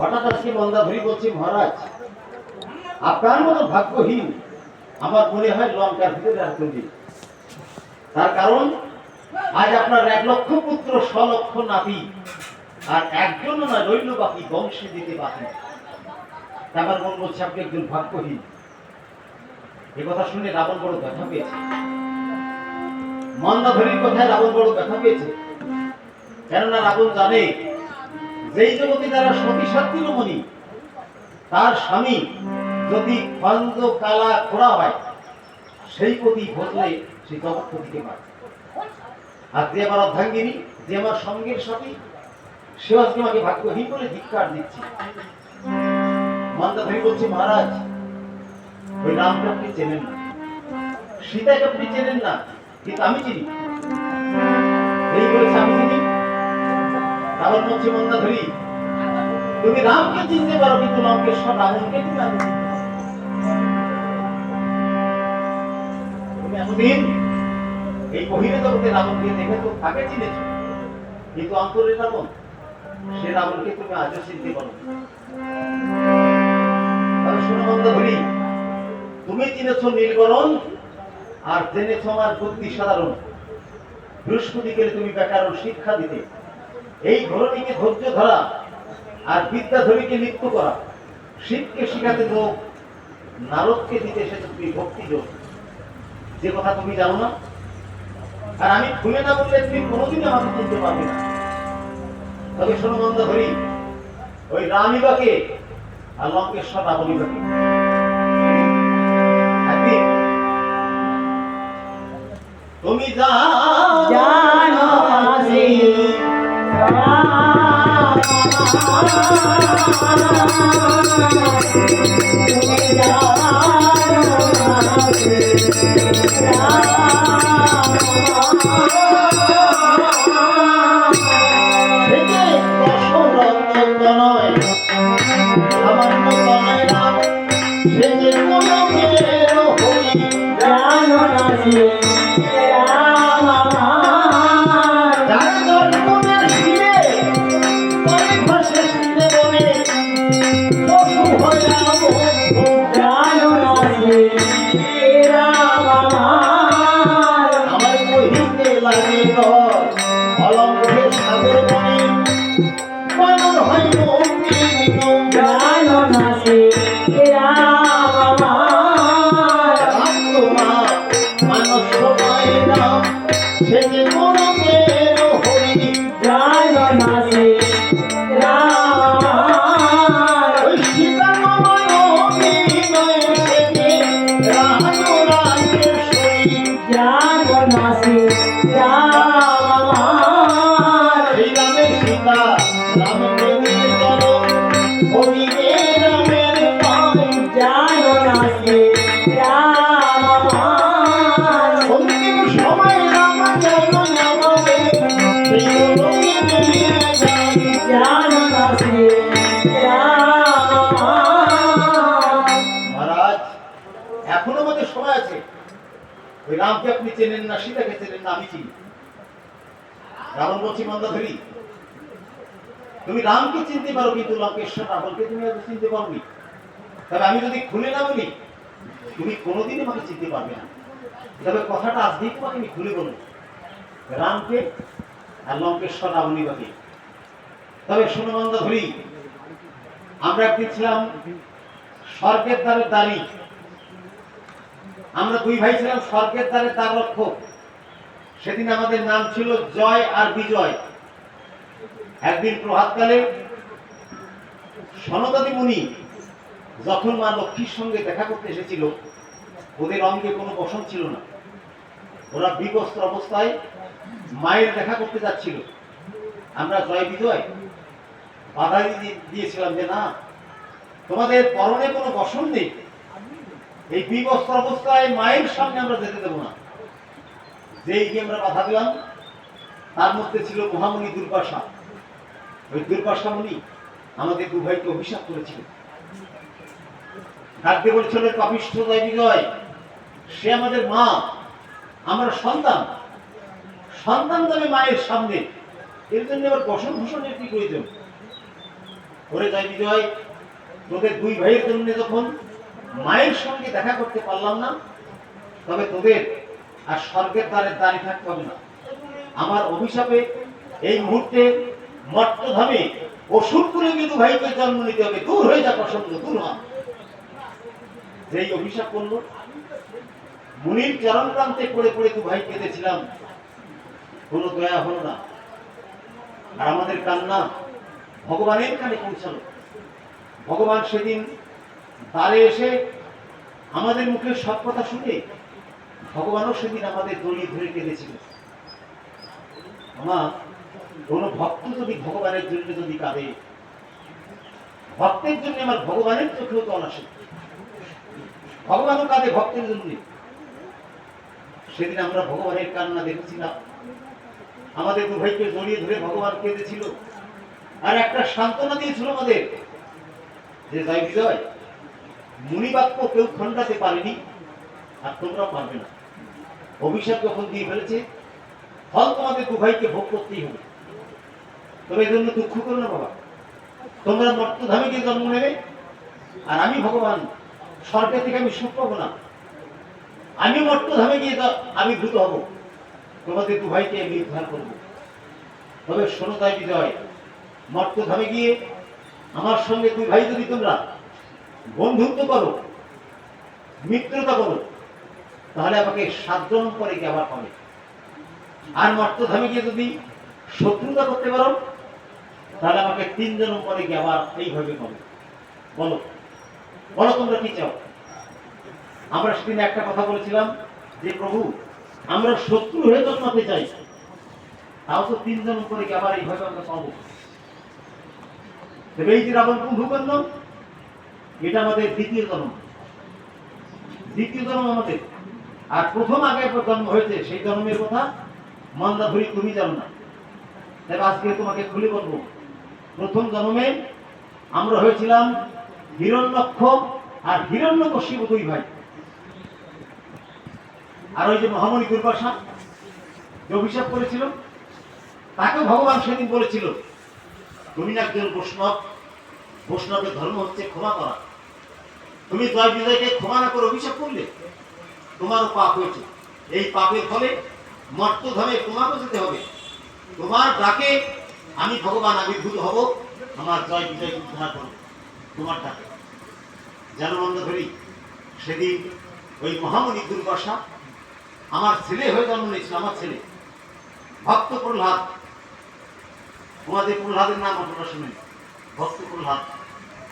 হঠাৎ আজকে মন্দাধরী বলছি, মহারাজ আপনার মতো ভাগ্যহীন আমার মনে হয় লঙ্কার ভিতরে আর কেউ নেই। তার কারণ আজ আপনার 1,00,000 পুত্র, 100,00,000 নাতি, আর একজনও না রইল বাকি বংশে দিতে বাকি। আমার মন বলছে আপনি একজন ভাগ্যহীন। এ কথা শুনে রাবণ বড় ব্যথা পেয়েছে। মন্দাধরীর কথায় রাবণ বড় ব্যথা পেয়েছে। কেননা রাবণ জানে যেই জগতে যারা সতী সাত্বিরমণি, তার স্বামী যদি খন্দ কালা খোড়া হয়, সেই পতি ভজলে সেই জগৎপতিকে পায়। আর যে আমার অর্ধাঙ্গিনী, যে আমার সঙ্গের সাথী, সে আজকে আমাকে ভাগ্যহীন বলে ধিক্কার দিচ্ছে। মন্দাধরী বলছে, মহারাজ ওই রামকে আপনি চেনেন না, সীতাকে আপনি চেনেন না, কিন্তু আমি চিনি। এই বলেছে আমি চিনি। রাবণ বলছে, মন্দাধরী তুমি রামকে চিনতে পারো, কিন্তু লঙ্কেশ্বর রাবণকে তুমি আগে চিনতে পারো। তুমি এতদিন এই বহিরে জগতে রাবণকে দেখে তো তাকে চিনেছ, কিন্তু অন্তরের রাবণ, সে রাবণকে তুমি আজও চিনতে পারো। তবে শোনো মন্দাধরী, তুমি চিনেছ নীলবরণ, আর জেনেছ আমার বুদ্ধি সাধারণ। বৃহস্পতি গেলে তুমি ব্যাকরণ শিক্ষা দিতে, এই ধরনীকে ধৈর্য ধরা, আর বিদ্যাধরীকে নৃত্য করা, শিবকে শিখাতে যোগ, নারদকে দিতে এসেছে তুমি ভক্তি যোগ। যে কথা তুমি জানো না, আর আমি খুলে না বললে তুমি কোনোদিনই আমাকে চিনতে পারবে না। তবে শোনো মন্দাধরী, ওই রামিবাকে আর লঙ্কেশ্বর রাবণীবাকে একদিন তুমি জানো রামকে আপনি চেনেন না, সীতাকে চেনেন না, আমি চিনি। রাবণ বলছি, মন্দাধরী তুমি রামকে চিনতে পারো, কিন্তু লঙ্কেশ্বর রাবণকে তুমি আজ চিনতে পারোনি। তবে আমি যদি খুলে না বলি, তুমি কোনোদিন আমাকে চিনতে পারবে না। তবে কথাটা আজকেই তোমাকে আমি খুলে বলবো, রামকে আর লঙ্কেশ্বর রাবণীবাকে। তবে শোনো মন্দাধরী, আমরা একদিন ছিলাম স্বর্গের দ্বারের দ্বারী। আমরা দুই ভাই ছিলাম স্বর্গের দ্বারের দ্বার রক্ষক। সেদিন আমাদের নাম ছিল জয় আর বিজয়। একদিন প্রভাতকালে সনকাদি মুনি যখন মা লক্ষ্মীর সঙ্গে দেখা করতে এসেছিল, ওদের অঙ্গে কোনো বসন ছিল না। ওরা বিবস্ত্র অবস্থায় মায়ের দেখা করতে যাচ্ছিল। আমরা জয় বিজয় বাধা দিয়েছিলাম যে না, তোমাদের পরনে কোনো বসন নেই, এই বিবস্ত্র অবস্থায় মায়ের সামনে আমরা যেতে দেবো না। যেই গিয়ে আমরা বাধা দিলাম, তার মধ্যে ছিল মহামুনি দুর্বাসা। ওই দুর্বাসা মুনি আমাদের দু ভাইকে অভিশাপ করেছিল। ডাকতে বলছিল, পাপিষ্ঠ জয় বিজয়, সে আমাদের মা, আমরা সন্তান, সন্তান যাবে মায়ের সামনে, এর জন্য আবার বসন ভূষণের কি প্রয়োজন? ওরে জয় বিজয়, তোদের দুই ভাইয়ের জন্য যখন মায়ের সঙ্গে দেখা করতে পারলাম না, তবে তোদের আর স্বর্গের দ্বারে দাঁড়িয়ে থাকতে হবে না। আমার অভিশাপে এই মুহূর্তে মর্তধামে অসুর করে কিন্তু ভাইকে জন্ম নিতে হবে। দূর হয়ে যা প্রসঙ্গ, দূর হ। যেই অভিশাপ করলো, মুনির চরণ প্রান্তে পড়ে পড়ে দু ভাই কেঁদেছিলাম, কোনো দয়া হলো না। আর আমাদের কান্না ভগবানের কানে পৌঁছালো। ভগবান সেদিন দ্বারে এসে আমাদের মুখে সব কথা শুনে ভগবানও সেদিন আমাদের দড়িয়ে ধরে কেঁদেছিল। আমার কোন ভক্ত যদি ভগবানের জন্য যদি কাঁদে, ভক্তের জন্য আমার ভগবানের চোখেও জল আসে। ভগবানও কাঁদে ভক্তের জন্য। সেদিন আমরা ভগবানের কান্না দেখেছিলাম। আমাদের দু ভাইকে জড়িয়ে ধরে ভগবান কেঁদেছিল, আর একটা সান্ত্বনা দিয়েছিল আমাদের যে জয় বিজয়, মুনিবাক্য কেউ খণ্ডাতে পারেনি, আর তোমরা পারবে না। অভিশাপ যখন দিয়ে ফেলেছে, ফল তোমাদের দু ভাইকে ভোগ করতেই হবে। তবে এই জন্য দুঃখ করো না বাবা, তোমরা মর্তধামে গিয়ে জন্ম নেবে, আর আমি ভগবান স্বর্গ থেকে আমি সুখ পাবো না। আমি মর্তধামে গিয়ে আবির্ভূত হব, তোমাদের দু ভাইকে আমি উদ্ধার করবো। তবে শোনো জয় বিজয়, মর্তধামে গিয়ে আমার সঙ্গে দুই ভাই যদি তোমরা বন্ধুত্ব করো, মিত্রতা করো, তাহলে আমাকে 7 জন্ম পরে গিয়ে আবার পাবে। আর মর্তধামে গিয়ে যদি শত্রুতা করতে পারো, তাহলে আমাকে 3 জন্ম পরে গিয়ে আবার এইভাবে পাবে। বলো বলো তোমরা কি চাও? আমরা সেদিন একটা কথা বলেছিলাম যে প্রভু, আমরা শত্রু হয়ে জন্মাতে চাই, তাও তো 3 জন্ম পরে গিয়ে আবার এইভাবে আমরা পাবো। তবে এই যে রাবণ কুম্ভকর্ণ, এটা আমাদের দ্বিতীয় জন্ম। দ্বিতীয় জন্ম আমাদের। আর প্রথম আগে জন্ম হয়েছে, সেই জন্মের কথা মন্দাধরী তুমি জানো না। তাই আজকে তোমাকে খুলে বলবো, প্রথম জন্মে আমরা হয়েছিলাম হিরণ্যক্ষ আর হিরণ্যকশিপু দুই ভাই। আর ওই যে মহামণি দুর্বাসা যে অভিশাপ করেছিল, তাকে ভগবান সেদিন বলেছিল, তুমি না একজন বৈষ্ণব, বৈষ্ণবের ধর্ম হচ্ছে ক্ষমা করা। তুমি জয় বিজয়কে ক্ষমা না করে অভিশাপ করলে, তোমারও পাপ হয়েছে। এই পাপের ফলে মর্তধামে তোমাকে যেতে হবে। তোমার ডাকে আমি ভগবান আবির্ভূত হব, আমার জয় বিজয় উদ্ধার করব তোমার ডাকে। যেন মন্দাধরী, সেদিন ওই মহামণি দুর্বাসা আমার ছেলে হয়ে জন্ম নিয়েছিল। আমার ছেলে ভক্ত প্রহ্লাদ, তোমাদের প্রহ্লাদের নাম আপনারা শুনেন, ভক্ত প্রহ্লাদ।